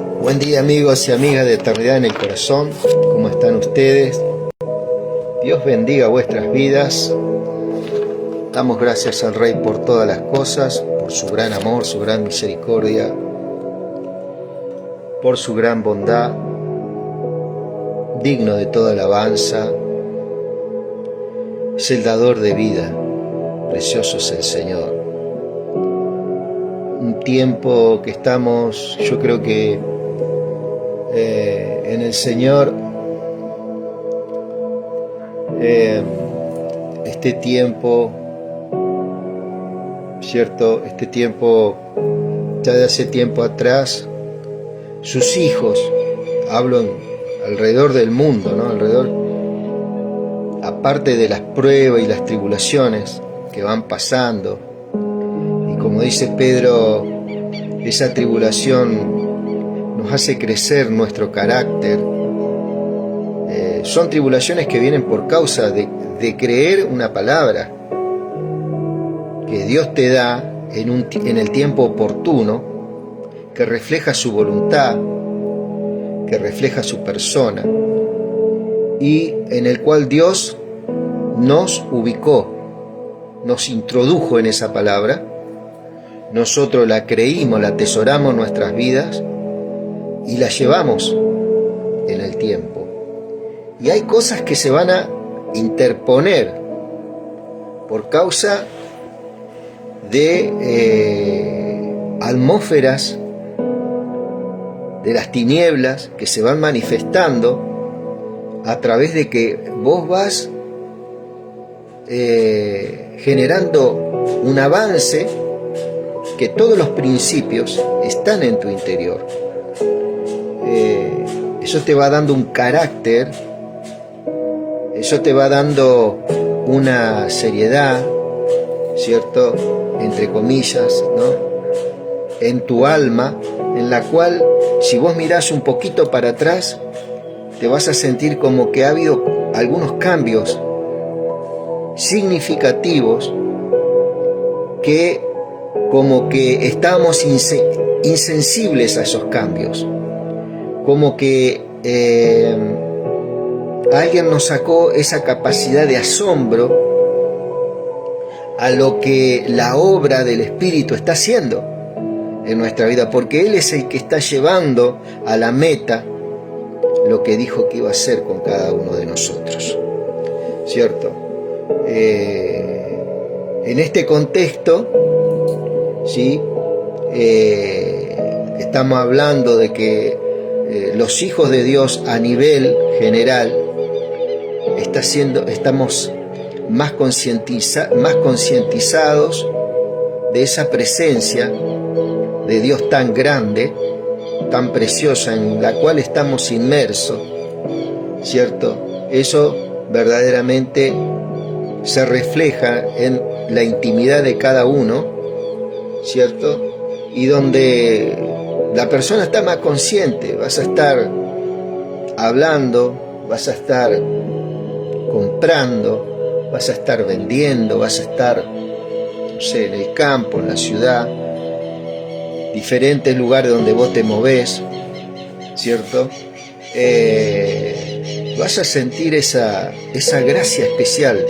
Buen día, amigos y amigas de Eternidad en el Corazón. ¿Cómo están ustedes? Dios bendiga vuestras vidas. Damos gracias al Rey por todas las cosas, por su gran amor, su gran misericordia, por su gran bondad, digno de toda alabanza. Es el dador de vida, precioso es el Señor. Un tiempo que estamos, yo creo que en el Señor, este tiempo, ¿cierto? Este tiempo, ya de hace tiempo atrás, sus hijos, hablo alrededor del mundo, ¿no? Aparte de las pruebas y las tribulaciones que van pasando, y como dice Pedro, esa tribulación nos hace crecer nuestro carácter. Son tribulaciones que vienen por causa de creer una palabra que Dios te da en el tiempo oportuno, que refleja su voluntad, que refleja su persona, y en el cual Dios nos ubicó, nos introdujo en esa palabra. Nosotros la creímos, la atesoramos en nuestras vidas y la llevamos en el tiempo. Y hay cosas que se van a interponer por causa de atmósferas de las tinieblas que se van manifestando a través de que vos vas generando un avance, que todos los principios están en tu interior. Eso te va dando un carácter, eso te va dando una seriedad, ¿cierto? Entre comillas, ¿no? En tu alma, en la cual, si vos mirás un poquito para atrás, te vas a sentir como que ha habido algunos cambios significativos, que como que estábamos insensibles a esos cambios, como que alguien nos sacó esa capacidad de asombro a lo que la obra del Espíritu está haciendo en nuestra vida, porque Él es el que está llevando a la meta lo que dijo que iba a hacer con cada uno de nosotros, ¿cierto? En este contexto, ¿sí? Estamos hablando de que los hijos de Dios a nivel general estamos más concientizados de esa presencia de Dios tan grande, tan preciosa, en la cual estamos inmersos, ¿cierto? Eso verdaderamente se refleja en la intimidad de cada uno, ¿cierto? Y donde la persona está más consciente, vas a estar hablando, vas a estar comprando, vas a estar vendiendo, vas a estar, no sé, en el campo, en la ciudad, diferentes lugares donde vos te movés, ¿cierto? Vas a sentir esa gracia especial,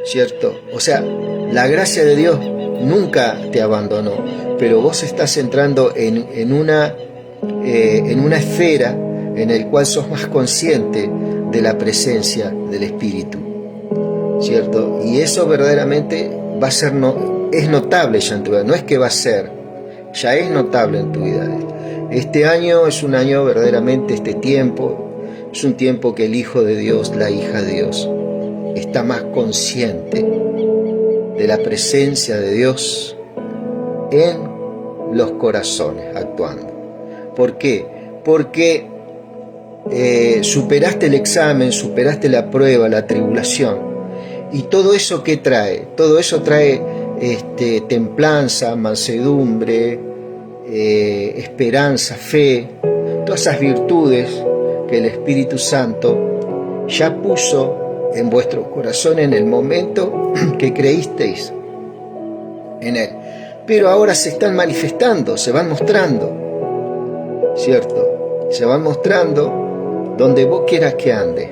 ¿cierto? O sea, la gracia de Dios nunca te abandonó, pero vos estás entrando en una esfera en el cual sos más consciente de la presencia del Espíritu, ¿cierto? Y eso verdaderamente va a ser, es notable ya en tu vida, no es que va a ser, ya es notable en tu vida. Este año es un año verdaderamente, este tiempo, es un tiempo que el Hijo de Dios, la hija de Dios, está más consciente de la presencia de Dios en los corazones actuando. ¿Por qué? Porque superaste el examen, superaste la prueba, la tribulación, y todo eso ¿qué trae? Todo eso trae templanza, mansedumbre, esperanza, fe, todas esas virtudes que el Espíritu Santo ya puso en vuestro corazón en el momento que creísteis en Él. Pero ahora se están manifestando, se van mostrando, ¿cierto? Se van mostrando donde vos quieras que ande,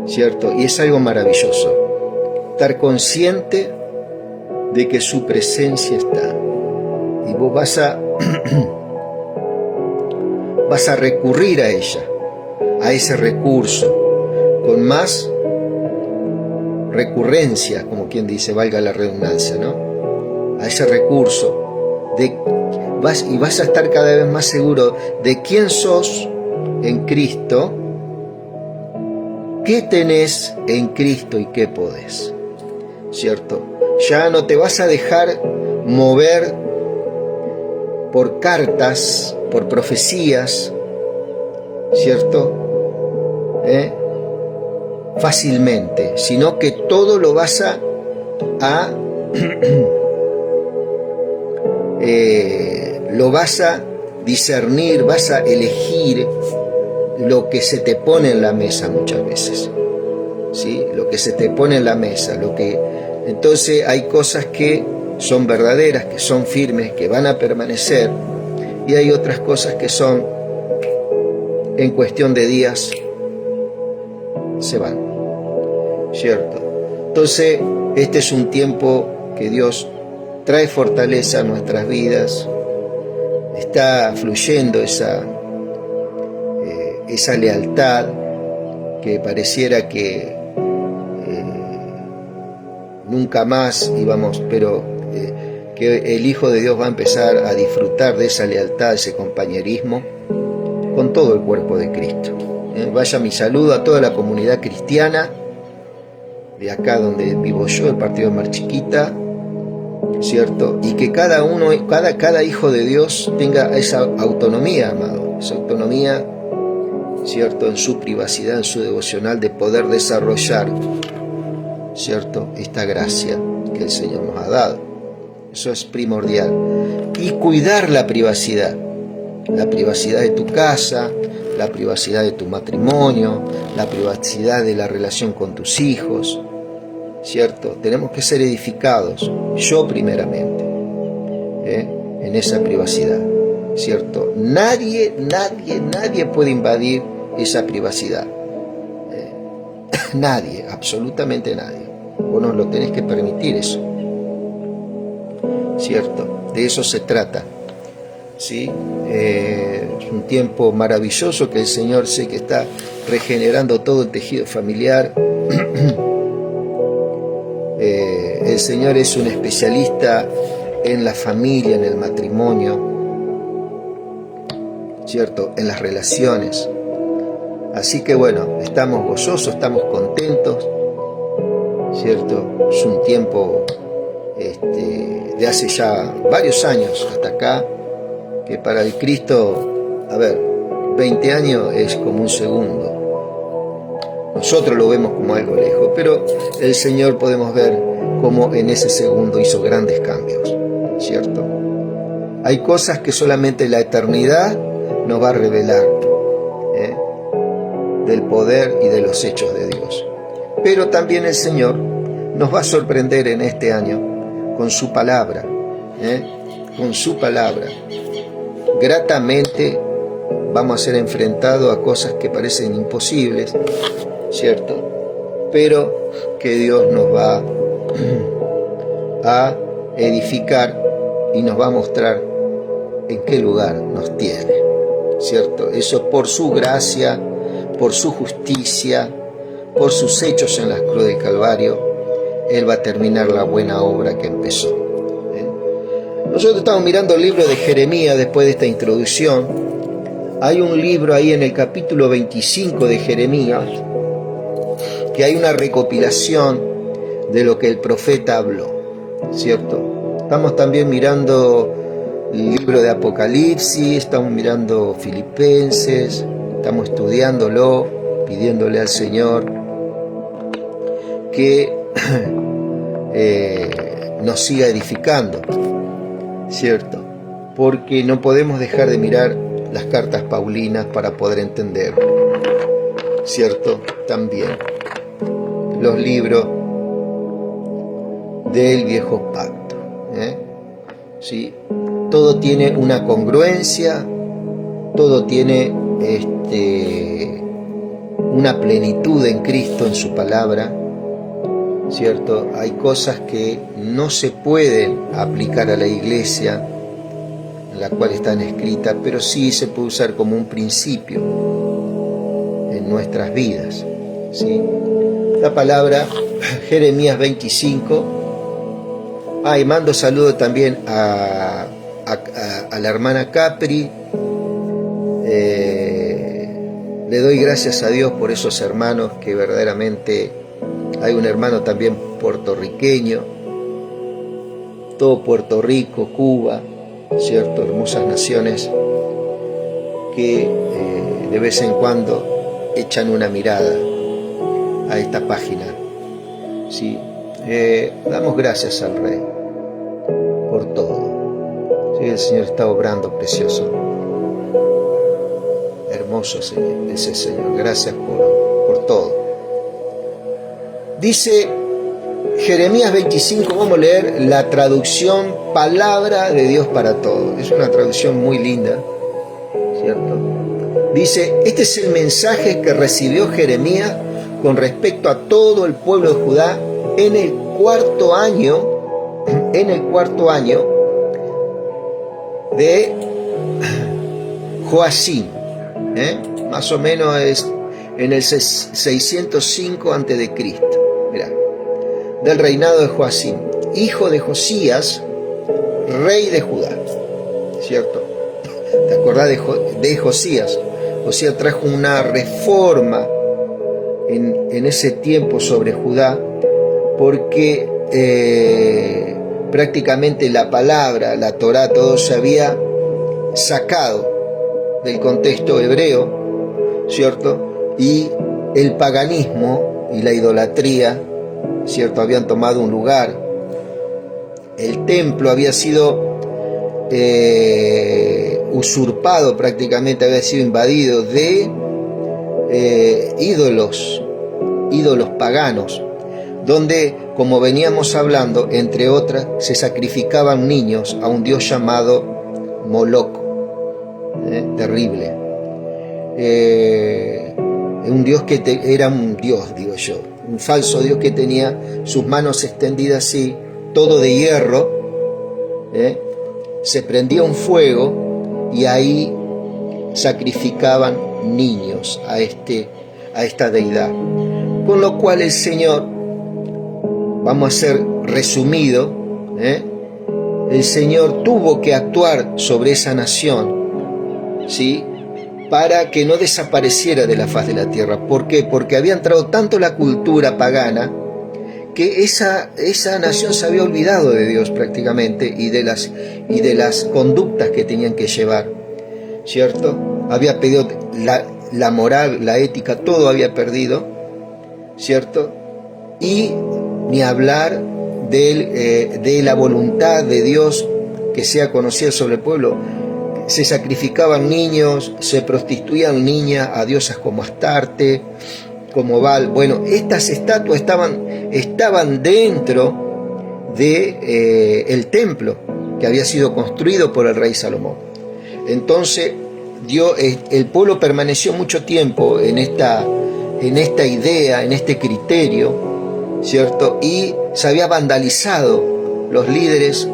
¿cierto? Y es algo maravilloso, estar consciente de que su presencia está. Y vos vas a recurrir a ella, a ese recurso, con más recurrencia, como quien dice, valga la redundancia, ¿no? A ese recurso, y vas a estar cada vez más seguro de quién sos en Cristo, qué tenés en Cristo y qué podés, ¿cierto? Ya no te vas a dejar mover por cartas, por profecías, ¿cierto? Fácilmente, sino que todo lo vas a lo vas a discernir, vas a elegir lo que se te pone en la mesa muchas veces, ¿sí? Lo que se te pone en la mesa, entonces hay cosas que son verdaderas, que son firmes, que van a permanecer, y hay otras cosas que son en cuestión de días se van, ¿cierto? Entonces este es un tiempo que Dios trae fortaleza a nuestras vidas, está fluyendo esa lealtad que pareciera que nunca más íbamos, pero que el Hijo de Dios va a empezar a disfrutar de esa lealtad, ese compañerismo con todo el cuerpo de Cristo. Vaya mi saludo a toda la comunidad cristiana de acá donde vivo yo, el partido de Mar Chiquita, ¿cierto? Y que cada uno, cada hijo de Dios tenga esa autonomía, amado, esa autonomía, ¿cierto? En su privacidad, en su devocional, de poder desarrollar, ¿cierto? Esta gracia que el Señor nos ha dado. Eso es primordial. Y cuidar la privacidad de tu casa, la privacidad de tu matrimonio, la privacidad de la relación con tus hijos, ¿cierto? Tenemos que ser edificados, yo primeramente, en esa privacidad, ¿cierto? Nadie puede invadir esa privacidad. Nadie, absolutamente nadie. Vos no lo tenés que permitir eso, ¿cierto? De eso se trata, ¿sí? Es un tiempo maravilloso que el Señor sé que está regenerando todo el tejido familiar. El Señor es un especialista en la familia, en el matrimonio, ¿cierto? En las relaciones. Así que bueno, estamos gozosos, estamos contentos, ¿cierto? Es un tiempo de hace ya varios años hasta acá, que para el Cristo, 20 años es como un segundo. Nosotros lo vemos como algo lejos, pero el Señor podemos ver cómo en ese segundo hizo grandes cambios, ¿cierto? Hay cosas que solamente la eternidad nos va a revelar, del poder y de los hechos de Dios. Pero también el Señor nos va a sorprender en este año con su palabra, con su palabra. Gratamente vamos a ser enfrentados a cosas que parecen imposibles, ¿cierto? Pero que Dios nos va a edificar y nos va a mostrar en qué lugar nos tiene, ¿cierto? Eso por su gracia, por su justicia, por sus hechos en la cruz del Calvario, Él va a terminar la buena obra que empezó. Nosotros estamos mirando el libro de Jeremías después de esta introducción. Hay un libro ahí en el capítulo 25 de Jeremías, que hay una recopilación de lo que el profeta habló, ¿cierto? Estamos también mirando el libro de Apocalipsis, estamos mirando Filipenses, estamos estudiándolo, pidiéndole al Señor que nos siga edificando, ¿cierto? Porque no podemos dejar de mirar las cartas paulinas para poder entender, ¿cierto? También los libros del Viejo Pacto, ¿sí? Todo tiene una congruencia todo tiene una plenitud en Cristo, en su palabra, ¿cierto? Hay cosas que no se pueden aplicar a la iglesia, en la cual están escritas, pero sí se puede usar como un principio en nuestras vidas, ¿sí? La palabra, Jeremías 25. Y mando saludo también a la hermana Capri. Le doy gracias a Dios por esos hermanos que verdaderamente... Hay un hermano también puertorriqueño, todo Puerto Rico, Cuba, ¿cierto? Hermosas naciones que de vez en cuando echan una mirada a esta página, ¿sí? Damos gracias al Rey por todo, ¿sí? El Señor está obrando precioso, hermoso Señor, ese Señor, gracias por todo. Dice Jeremías 25, vamos a leer la traducción Palabra de Dios para Todos. Es una traducción muy linda, ¿cierto? Dice, este es el mensaje que recibió Jeremías con respecto a todo el pueblo de Judá en el cuarto año de Joacim, más o menos es en el 605 a.C., mirá, del reinado de Joacim, hijo de Josías, rey de Judá, ¿cierto? ¿Te acordás de Josías? Josías trajo una reforma en ese tiempo sobre Judá, porque prácticamente la palabra, la Torá, todo se había sacado del contexto hebreo, ¿cierto? Y el paganismo y la idolatría, ¿cierto?, habían tomado un lugar. El templo había sido usurpado, prácticamente había sido invadido de ídolos paganos, donde, como veníamos hablando, entre otras, se sacrificaban niños a un dios llamado Moloch, terrible. Un dios que era un dios, digo yo, un falso dios que tenía sus manos extendidas así, todo de hierro, se prendía un fuego y ahí sacrificaban niños a esta deidad. Con lo cual el Señor, vamos a hacer resumido, el Señor tuvo que actuar sobre esa nación, ¿sí?, para que no desapareciera de la faz de la tierra. ¿Por qué? Porque había entrado tanto la cultura pagana que esa nación se había olvidado de Dios prácticamente y de las conductas que tenían que llevar, ¿cierto? Había perdido la moral, la ética, todo había perdido, ¿cierto? Y ni hablar de la voluntad de Dios que sea conocida sobre el pueblo. Se sacrificaban niños, se prostituían niñas a diosas como Astarte, como Baal. Bueno, estas estatuas estaban dentro de el templo que había sido construido por el rey Salomón. Entonces, el pueblo permaneció mucho tiempo en esta idea, en este criterio, ¿cierto? Y se había vandalizado los líderes,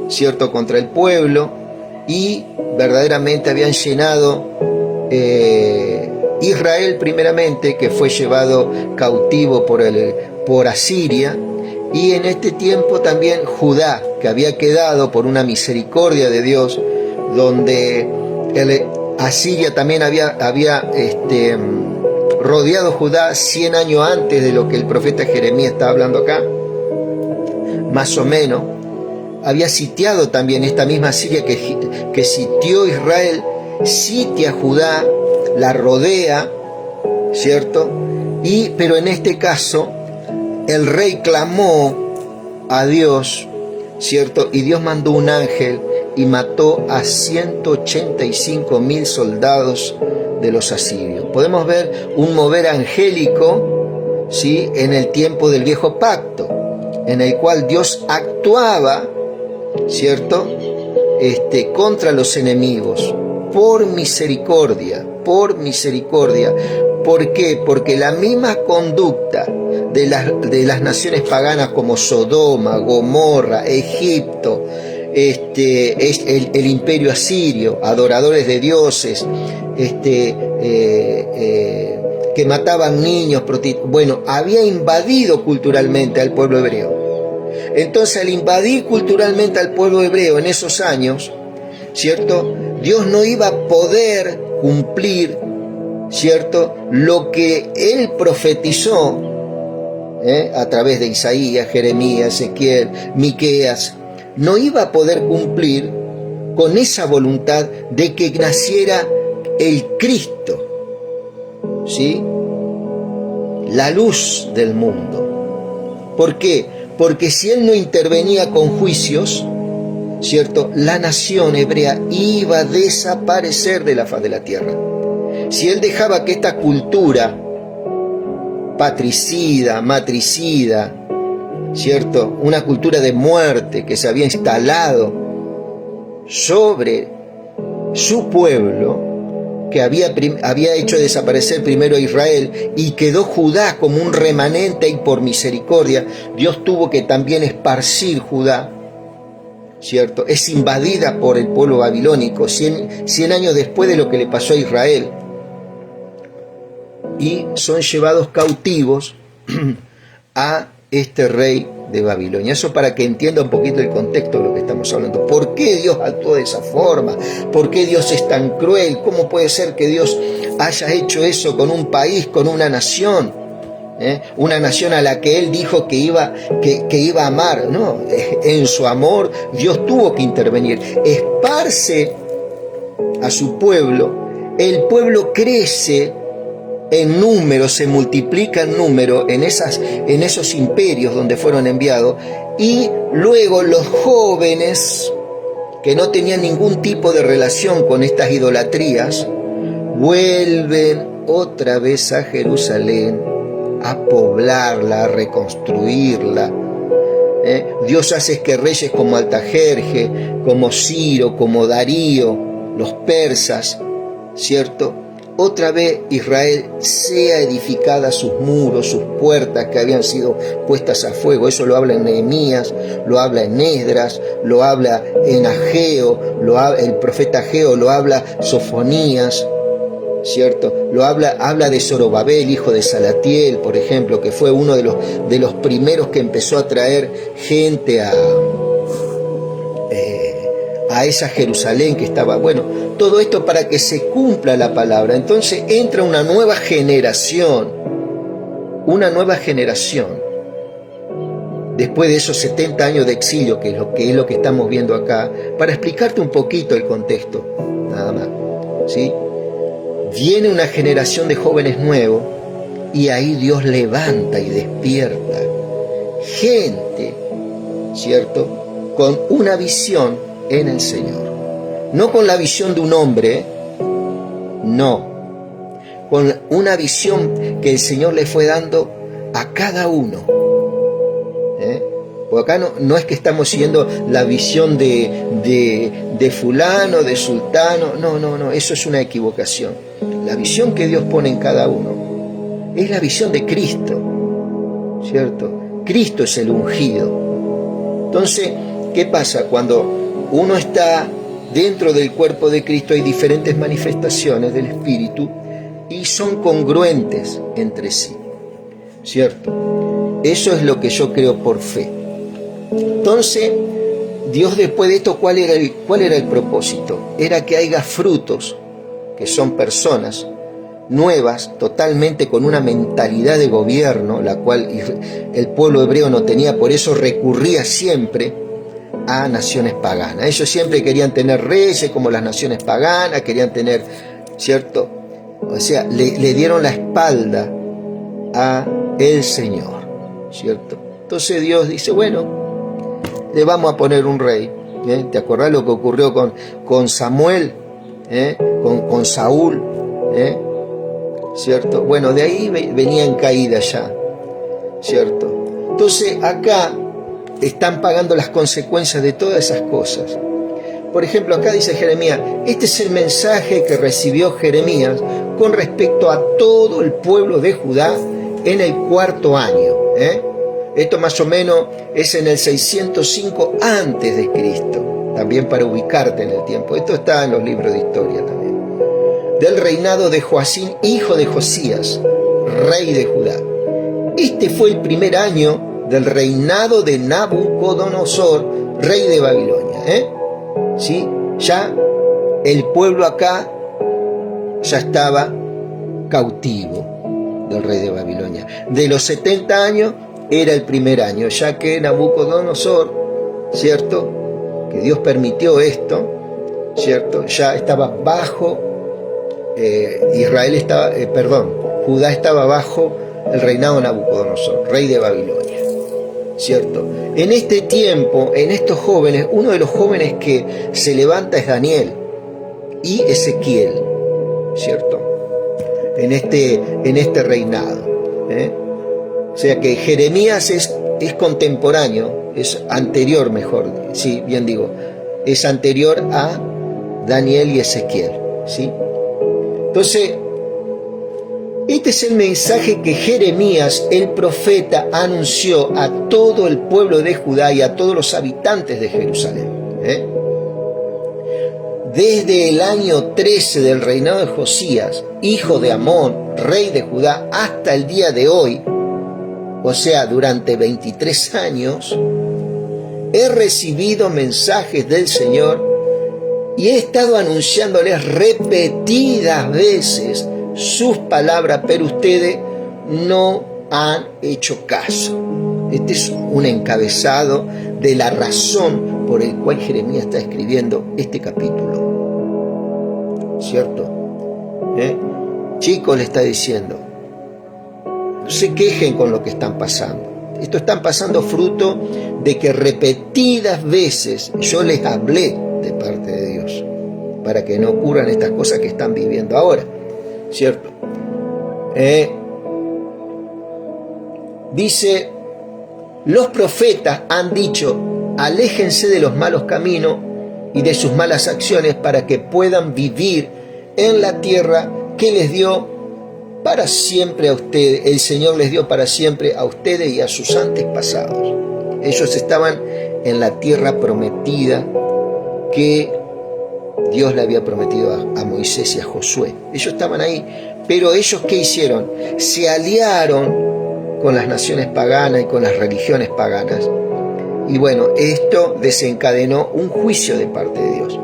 ¿cierto?, contra el pueblo, y verdaderamente habían llenado Israel primeramente, que fue llevado cautivo por Asiria, y en este tiempo también Judá, que había quedado por una misericordia de Dios, donde Asiria también había rodeado Judá 100 años antes de lo que el profeta Jeremías está hablando acá, más o menos. Había sitiado también esta misma Siria que sitió Israel, sitia a Judá, la rodea, ¿cierto? Pero en este caso, el rey clamó a Dios, ¿cierto? Y Dios mandó un ángel y mató a 185.000 soldados de los asirios. Podemos ver un mover angélico, ¿sí?, en el tiempo del viejo pacto, en el cual Dios actuaba, ¿cierto?, contra los enemigos, por misericordia, por misericordia. ¿Por qué? Porque la misma conducta de las naciones paganas como Sodoma, Gomorra, Egipto, es el imperio asirio, adoradores de dioses, que mataban niños, bueno, había invadido culturalmente al pueblo hebreo. Entonces, al invadir culturalmente al pueblo hebreo en esos años, ¿cierto?, Dios no iba a poder cumplir, ¿cierto?, lo que él profetizó a través de Isaías, Jeremías, Ezequiel, Miqueas. No iba a poder cumplir con esa voluntad de que naciera el Cristo, ¿sí?, la luz del mundo. ¿Por qué? Porque si él no intervenía con juicios, ¿cierto?, la nación hebrea iba a desaparecer de la faz de la tierra. Si él dejaba que esta cultura patricida, matricida, ¿cierto?, una cultura de muerte que se había instalado sobre su pueblo, que había hecho desaparecer primero a Israel y quedó Judá como un remanente, y por misericordia Dios tuvo que también esparcir Judá, ¿cierto? Es invadida por el pueblo babilónico 100 años después de lo que le pasó a Israel, y son llevados cautivos a este rey de Babilonia. Eso para que entienda un poquito el contexto de lo que estamos hablando. ¿Por qué Dios actuó de esa forma? ¿Por qué Dios es tan cruel? ¿Cómo puede ser que Dios haya hecho eso con un país, con una nación? Una nación a la que Él dijo que iba a amar. No, en su amor Dios tuvo que intervenir. Esparce a su pueblo. El pueblo crece en número, se multiplica en número en esos imperios donde fueron enviados, y luego los jóvenes que no tenían ningún tipo de relación con estas idolatrías vuelven otra vez a Jerusalén a poblarla, a reconstruirla. Dios hace que reyes como Altajerje, como Ciro, como Darío, los persas, ¿cierto?, otra vez Israel sea edificada sus muros, sus puertas que habían sido puestas a fuego. Eso lo habla en Nehemías, lo habla en Esdras, lo habla en Ageo, el profeta Ageo, lo habla Sofonías, ¿cierto? Habla de Zorobabel, hijo de Salatiel, por ejemplo, que fue uno de los primeros que empezó a traer gente a esa Jerusalén que estaba, bueno, todo esto para que se cumpla la palabra. Entonces entra una nueva generación, después de esos 70 años de exilio, que es lo que estamos viendo acá, para explicarte un poquito el contexto, nada más, ¿sí? Viene una generación de jóvenes nuevos, y ahí Dios levanta y despierta gente, ¿cierto?, con una visión en el Señor. No con la visión de un hombre, no, con una visión que el Señor le fue dando a cada uno. Porque acá no es que estamos siguiendo la visión de fulano, de sultano, no, eso es una equivocación. La visión que Dios pone en cada uno es la visión de Cristo, ¿cierto? Cristo es el ungido. Entonces, ¿qué pasa? Cuando uno está dentro del cuerpo de Cristo, hay diferentes manifestaciones del Espíritu y son congruentes entre sí, ¿cierto? Eso es lo que yo creo por fe. Entonces, Dios, después de esto, ¿cuál era el propósito? Era que haya frutos, que son personas nuevas, totalmente con una mentalidad de gobierno, la cual el pueblo hebreo no tenía, por eso recurría siempre a naciones paganas. Ellos siempre querían tener reyes como las naciones paganas, querían tener, ¿cierto? O sea, le dieron la espalda a el Señor, ¿cierto? Entonces Dios dice, bueno, le vamos a poner un rey. ¿Te acordás lo que ocurrió con Samuel? Con Saúl, ¿cierto? Bueno, de ahí venía en caída ya, ¿cierto? Entonces acá están pagando las consecuencias de todas esas cosas. por ejemplo, acá dice Jeremías, este es el mensaje que recibió Jeremías con respecto a todo el pueblo de Judá en el 4º año. Esto más o menos es en el 605 antes de Cristo, también para ubicarte en el tiempo. Esto está en los libros de historia también. Del reinado de Joacim, hijo de Josías, rey de Judá. Este fue el primer año del reinado de Nabucodonosor, rey de Babilonia. ¿Sí? Ya el pueblo acá ya estaba cautivo del rey de Babilonia. De los 70 años era el primer año, ya que Nabucodonosor, ¿cierto?, que Dios permitió esto, ¿cierto?, ya estaba bajo, Judá estaba bajo el reinado de Nabucodonosor, rey de Babilonia, ¿cierto? En este tiempo, en estos jóvenes, uno de los jóvenes que se levanta es Daniel y Ezequiel, ¿cierto?, en este reinado. O sea que Jeremías es contemporáneo, es anterior, mejor, sí, bien digo, es anterior a Daniel y Ezequiel, ¿sí? Entonces, este es el mensaje que Jeremías, el profeta, anunció a todo el pueblo de Judá y a todos los habitantes de Jerusalén. Desde el año 13 del reinado de Josías, hijo de Amón, rey de Judá, hasta el día de hoy, o sea, durante 23 años, he recibido mensajes del Señor y he estado anunciándoles repetidas veces sus palabras, pero ustedes no han hecho caso. Este es un encabezado de la razón por el cual Jeremías está escribiendo este capítulo. ¿Cierto? Chicos, le está diciendo, no se quejen con lo que están pasando. Esto están pasando fruto de que repetidas veces yo les hablé de parte de Dios para que no ocurran estas cosas que están viviendo ahora, ¿cierto? Dice, los profetas han dicho, aléjense de los malos caminos y de sus malas acciones para que puedan vivir en la tierra que les dio para siempre a ustedes. El Señor les dio para siempre a ustedes y a sus antepasados. Ellos estaban en la tierra prometida que Dios le había prometido a Moisés y a Josué. Ellos estaban ahí, pero ellos ¿qué hicieron? Se aliaron con las naciones paganas y con las religiones paganas. Y bueno, esto desencadenó un juicio de parte de Dios,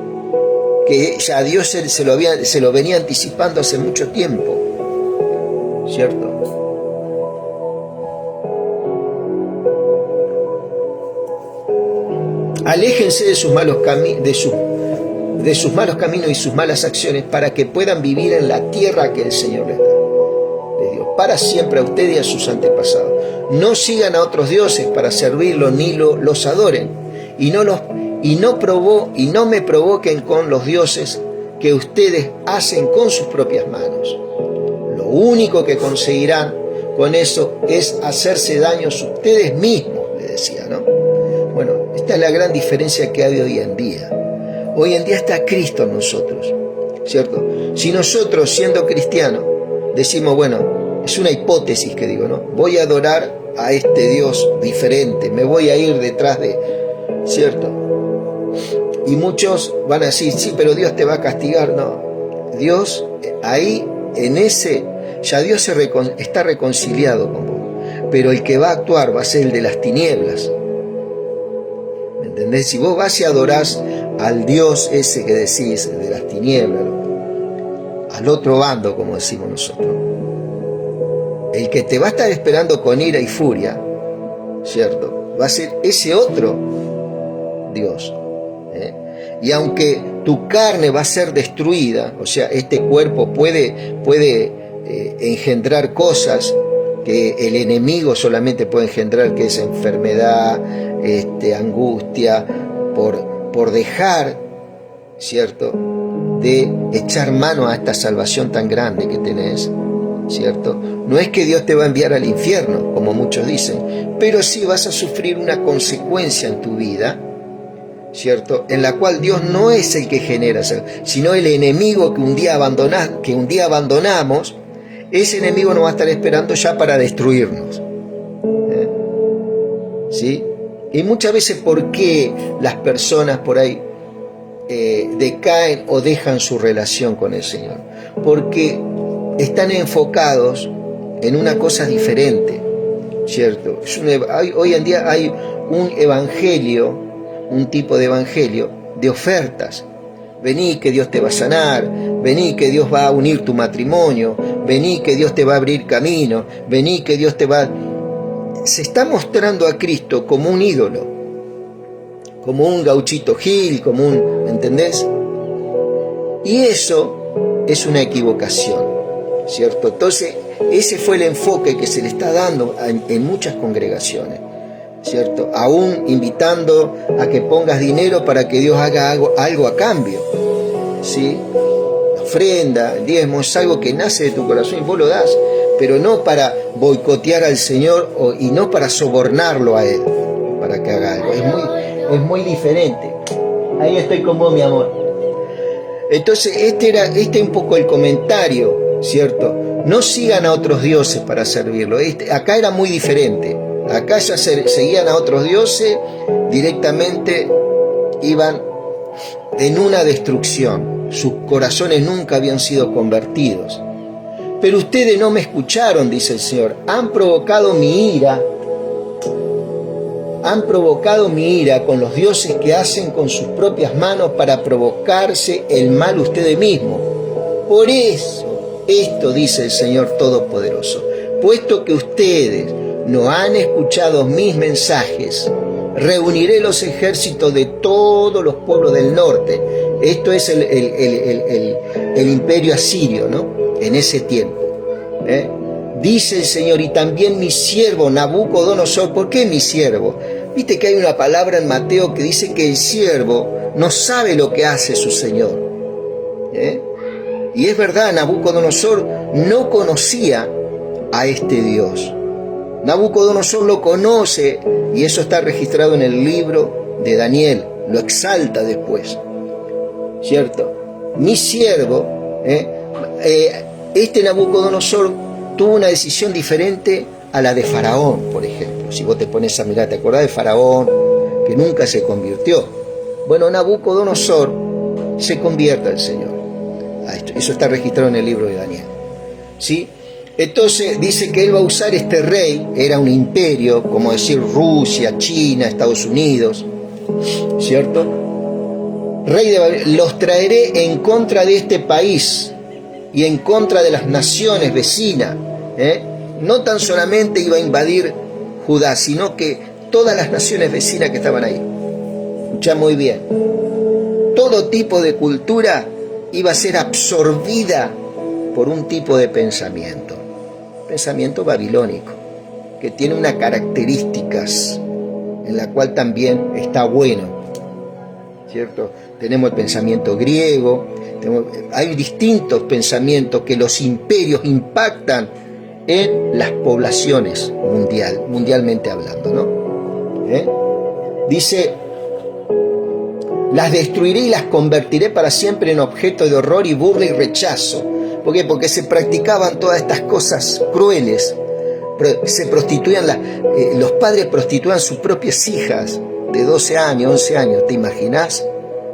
que ya Dios se lo venía anticipando hace mucho tiempo, ¿cierto? Aléjense de sus malos caminos y sus malas acciones para que puedan vivir en la tierra que el Señor les dio para siempre a ustedes y a sus antepasados. No sigan a otros dioses para servirlos ni los adoren, y no me provoquen con los dioses que ustedes hacen con sus propias manos. Lo único que conseguirán con eso es hacerse daños ustedes mismos, le decía, ¿no? Bueno, esta es la gran diferencia que hay hoy en día. Hoy en día está Cristo en nosotros, ¿cierto? Si nosotros, siendo cristianos, decimos, bueno, es una hipótesis que digo, ¿no? Voy a adorar a este Dios diferente, me voy a ir detrás de, ¿cierto? Y muchos van a decir, sí, pero Dios te va a castigar. No, Dios, ahí, en ese, ya Dios está reconciliado con vos, pero el que va a actuar va a ser el de las tinieblas. ¿Me entendés? Si vos vas y adorás al Dios ese que decís, de las tinieblas, al otro bando, como decimos nosotros, el que te va a estar esperando con ira y furia, ¿cierto? Va a ser ese otro Dios. Y aunque tu carne va a ser destruida, o sea, este cuerpo puede engendrar cosas que el enemigo solamente puede engendrar, que es enfermedad, angustia, por dejar, ¿cierto?, de echar mano a esta salvación tan grande que tenés, ¿cierto? No es que Dios te va a enviar al infierno, como muchos dicen, pero sí vas a sufrir una consecuencia en tu vida ¿cierto? En la cual Dios no es el que genera, sino el enemigo que un día abandonamos. Ese enemigo nos va a estar esperando ya para destruirnos. ¿Sí? Y muchas veces, ¿por qué las personas por ahí decaen o dejan su relación con el Señor? Porque están enfocados en una cosa diferente, ¿cierto? Hoy en día hay un evangelio, un tipo de evangelio de ofertas. Vení que Dios te va a sanar, vení que Dios va a unir tu matrimonio, vení que Dios te va a abrir camino, vení que Dios te va... Se está mostrando a Cristo como un ídolo, como un gauchito Gil, como un... ¿entendés? Y eso es una equivocación, ¿cierto? Entonces, ese fue el enfoque que se le está dando en muchas congregaciones, ¿cierto? Aún invitando a que pongas dinero para que Dios haga algo a cambio, ¿sí? La ofrenda, el diezmo es algo que nace de tu corazón y vos lo das, pero no para boicotear al Señor y no para sobornarlo a Él, para que haga algo. Es muy diferente. Ahí estoy con vos, mi amor. Entonces, este un poco el comentario, ¿cierto? No sigan a otros dioses para servirlo. Acá era muy diferente. Acá ya seguían a otros dioses, directamente iban en una destrucción. Sus corazones nunca habían sido convertidos. Pero ustedes no me escucharon, dice el Señor. Han provocado mi ira con los dioses que hacen con sus propias manos para provocarse el mal ustedes mismos. Por eso, esto dice el Señor Todopoderoso, puesto que ustedes no han escuchado mis mensajes, reuniré los ejércitos de todos los pueblos del norte. Esto es el imperio asirio, ¿no? En ese tiempo. Dice el Señor, y también mi siervo Nabucodonosor. ¿Por qué mi siervo? Viste que hay una palabra en Mateo que dice que el siervo no sabe lo que hace su Señor. Y es verdad, Nabucodonosor no conocía a este Dios. Nabucodonosor lo conoce y eso está registrado en el libro de Daniel. Lo exalta después, ¿cierto? Mi siervo, este Nabucodonosor tuvo una decisión diferente a la de Faraón, por ejemplo. Si vos te pones a mirar, ¿te acordás de Faraón? Que nunca se convirtió. Bueno, Nabucodonosor se convierte al Señor. Eso está registrado en el libro de Daniel, ¿sí? Entonces dice que él va a usar este rey, era un imperio, como decir Rusia, China, Estados Unidos, ¿cierto? Rey de Babilonia, los traeré en contra de este país y en contra de las naciones vecinas. No tan solamente iba a invadir Judá, sino que todas las naciones vecinas que estaban ahí. Escuchá muy bien. Todo tipo de cultura iba a ser absorbida por un tipo de pensamiento babilónico, que tiene unas características en la cual también está bueno, ¿cierto? Tenemos el pensamiento griego, hay distintos pensamientos que los imperios impactan en las poblaciones mundialmente hablando, ¿no? Dice, las destruiré y las convertiré para siempre en objeto de horror y burla y rechazo. ¿Por qué? Porque se practicaban todas estas cosas crueles. Se prostituían, los padres prostituían sus propias hijas de 12 años, 11 años. ¿Te imaginás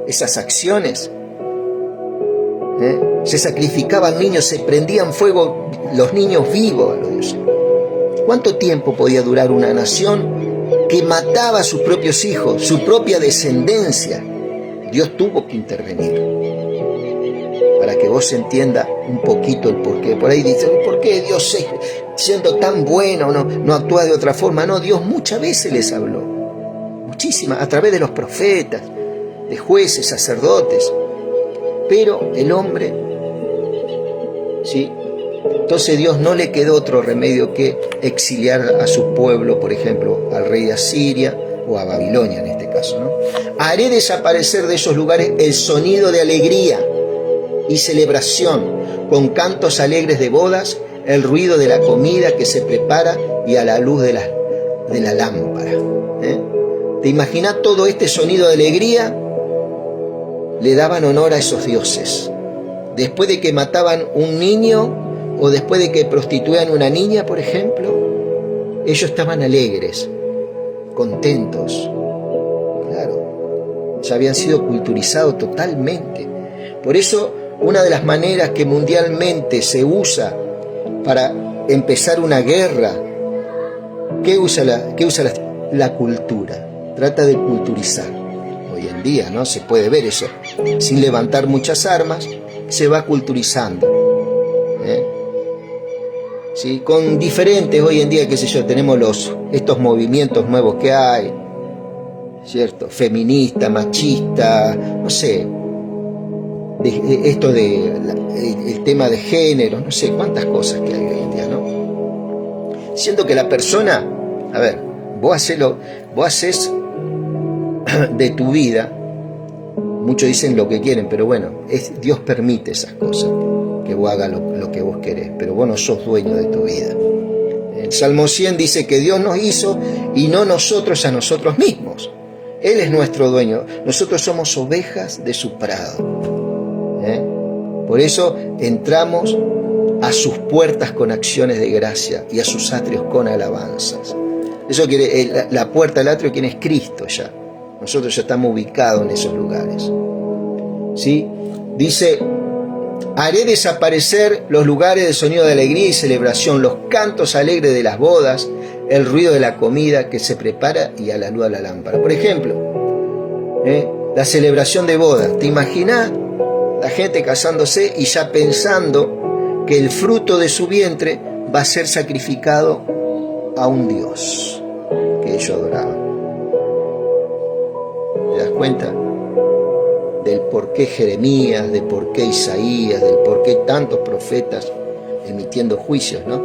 esas acciones? Se sacrificaban niños, se prendían fuego los niños vivos. ¿Cuánto tiempo podía durar una nación que mataba a sus propios hijos, su propia descendencia? Dios tuvo que intervenir para que vos entienda un poquito el porqué. Por ahí dicen, ¿por qué Dios, siendo tan bueno, no actúa de otra forma? No, Dios muchas veces les habló, muchísimas, a través de los profetas, de jueces, sacerdotes, pero el hombre, ¿sí? Entonces Dios no le quedó otro remedio que exiliar a su pueblo, por ejemplo, al rey de Asiria o a Babilonia en este caso, ¿no? Haré desaparecer de esos lugares el sonido de alegría y celebración, con cantos alegres de bodas, el ruido de la comida que se prepara y a la luz de la lámpara. ¿Te imaginas todo este sonido de alegría? Le daban honor a esos dioses. Después de que mataban un niño o después de que prostituían una niña, por ejemplo, ellos estaban alegres, contentos. Claro, ya habían sido culturizados totalmente. Por eso, una de las maneras que mundialmente se usa para empezar una guerra, ¿qué usa la cultura? Trata de culturizar. Hoy en día, ¿no? Se puede ver eso. Sin levantar muchas armas, se va culturizando. ¿Sí? Con diferentes, hoy en día, qué sé yo, tenemos estos movimientos nuevos que hay, ¿cierto? Feminista, machista, no sé, el tema de género, no sé cuántas cosas que hay hoy en día, ¿no? Siendo que la persona, a ver, vos haces de tu vida, muchos dicen lo que quieren, pero bueno, Dios permite esas cosas, que vos hagas lo que vos querés, pero vos no sos dueño de tu vida. El Salmo 100 dice que Dios nos hizo y no nosotros a nosotros mismos. Él es nuestro dueño, nosotros somos ovejas de su prado. Por eso entramos a sus puertas con acciones de gracia y a sus atrios con alabanzas. Eso quiere, la puerta del atrio, ¿quién es? Cristo ya. Nosotros ya estamos ubicados en esos lugares. ¿Sí? Dice, haré desaparecer los lugares de sonido de alegría y celebración, los cantos alegres de las bodas, el ruido de la comida que se prepara y a la luz de la lámpara. Por ejemplo, la celebración de bodas. ¿Te imaginas la gente casándose y ya pensando que el fruto de su vientre va a ser sacrificado a un Dios que ellos adoraban? ¿Te das cuenta? Del por qué Jeremías, del por qué Isaías, del por qué tantos profetas emitiendo juicios, ¿no?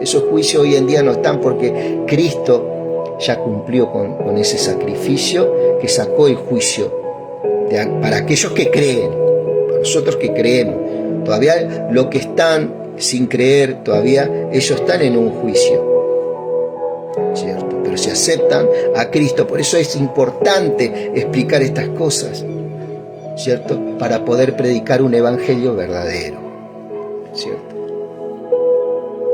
Esos juicios hoy en día no están porque Cristo ya cumplió con ese sacrificio que sacó el juicio para aquellos que creen, para nosotros que creemos. Todavía los que están sin creer, todavía ellos están en un juicio, ¿cierto? Pero se aceptan a Cristo. Por eso es importante explicar estas cosas, ¿cierto? Para poder predicar un evangelio verdadero, ¿cierto?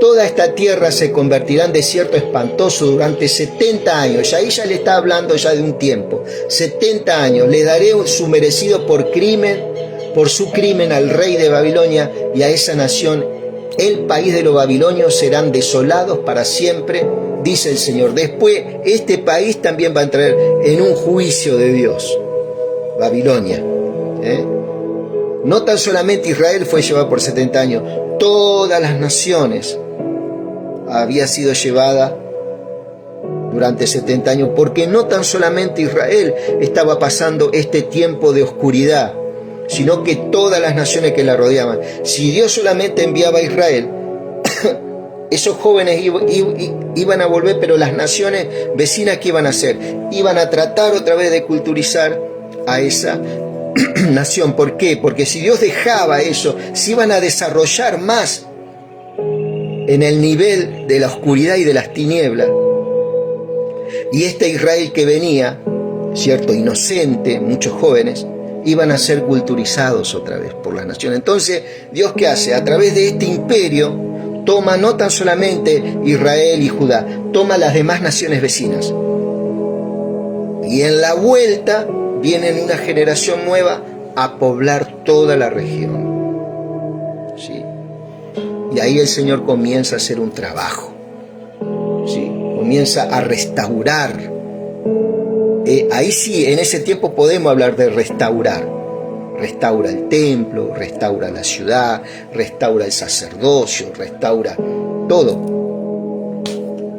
Toda esta tierra se convertirá en desierto espantoso durante 70 años. Y ahí ya le está hablando ya de un tiempo. 70 años. Le daré su merecido por su crimen al rey de Babilonia y a esa nación. El país de los babilonios serán desolados para siempre, dice el Señor. Después, este país también va a entrar en un juicio de Dios. Babilonia. No tan solamente Israel fue llevado por 70 años, todas las naciones había sido llevada durante 70 años, porque no tan solamente Israel estaba pasando este tiempo de oscuridad, sino que todas las naciones que la rodeaban. Si Dios solamente enviaba a Israel, esos jóvenes iban a volver, pero las naciones vecinas, ¿qué iban a hacer? Iban a tratar otra vez de culturizar a esa nación. ¿Por qué? Porque si Dios dejaba eso, se iban a desarrollar más en el nivel de la oscuridad y de las tinieblas. Y este Israel que venía, cierto, inocente, muchos jóvenes, iban a ser culturizados otra vez por las naciones. Entonces, ¿Dios qué hace? A través de este imperio, toma no tan solamente Israel y Judá, toma las demás naciones vecinas. Y en la vuelta viene una generación nueva a poblar toda la región. ¿Sí? Y ahí el Señor comienza a hacer un trabajo. ¿Sí? Comienza a restaurar. Ahí sí, en ese tiempo podemos hablar de restaurar. Restaura el templo, restaura la ciudad, restaura el sacerdocio, restaura todo.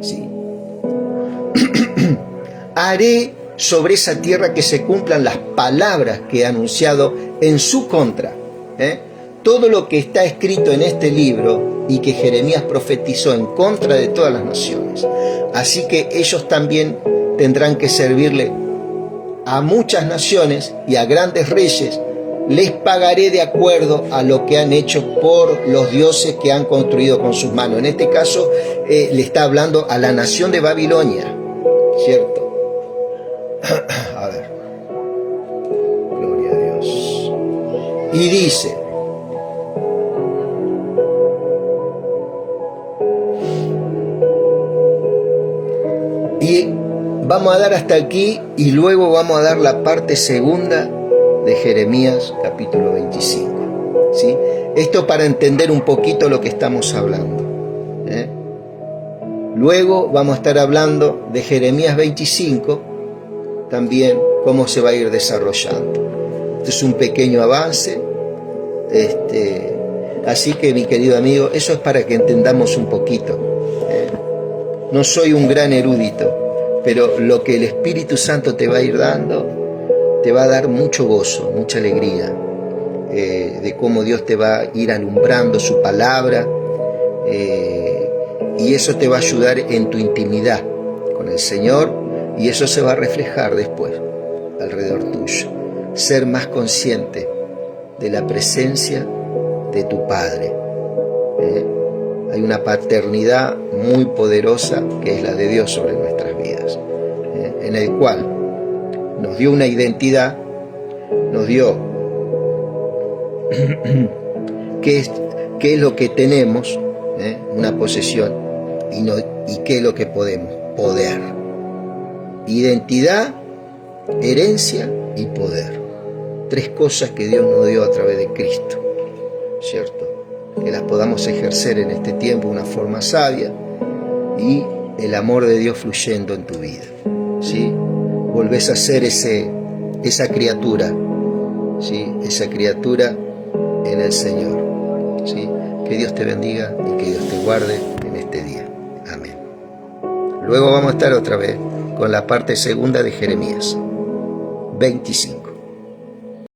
¿Sí? Haré sobre esa tierra que se cumplan las palabras que he anunciado en su contra. Todo lo que está escrito en este libro y que Jeremías profetizó en contra de todas las naciones. Así que ellos también tendrán que servirle a muchas naciones y a grandes reyes. Les pagaré de acuerdo a lo que han hecho por los dioses que han construido con sus manos. En este caso le está hablando a la nación de Babilonia, ¿cierto? Y dice: y vamos a dar hasta aquí y luego vamos a dar la parte segunda de Jeremías capítulo 25. ¿Sí? Esto para entender un poquito lo que estamos hablando. Luego vamos a estar hablando de Jeremías 25, también cómo se va a ir desarrollando. Este es un pequeño avance. Así que, mi querido amigo, eso es para que entendamos un poquito. No soy un gran erudito, pero lo que el Espíritu Santo te va a ir dando, te va a dar mucho gozo, mucha alegría, de cómo Dios te va a ir alumbrando su palabra, y eso te va a ayudar en tu intimidad con el Señor, y eso se va a reflejar después alrededor tuyo. Ser más consciente de la presencia de tu Padre. Hay una paternidad muy poderosa que es la de Dios sobre nuestras vidas, en el cual nos dio una identidad, nos dio qué es lo que tenemos, una posesión, y qué es lo que podemos, poder. Identidad, herencia y poder. 3 cosas que Dios nos dio a través de Cristo, ¿cierto? Que las podamos ejercer en este tiempo de una forma sabia, y el amor de Dios fluyendo en tu vida, ¿sí? Volvés a ser esa criatura, ¿sí? Esa criatura en el Señor, ¿sí? Que Dios te bendiga y que Dios te guarde en este día. Amén. Luego vamos a estar otra vez con la parte segunda de Jeremías 25.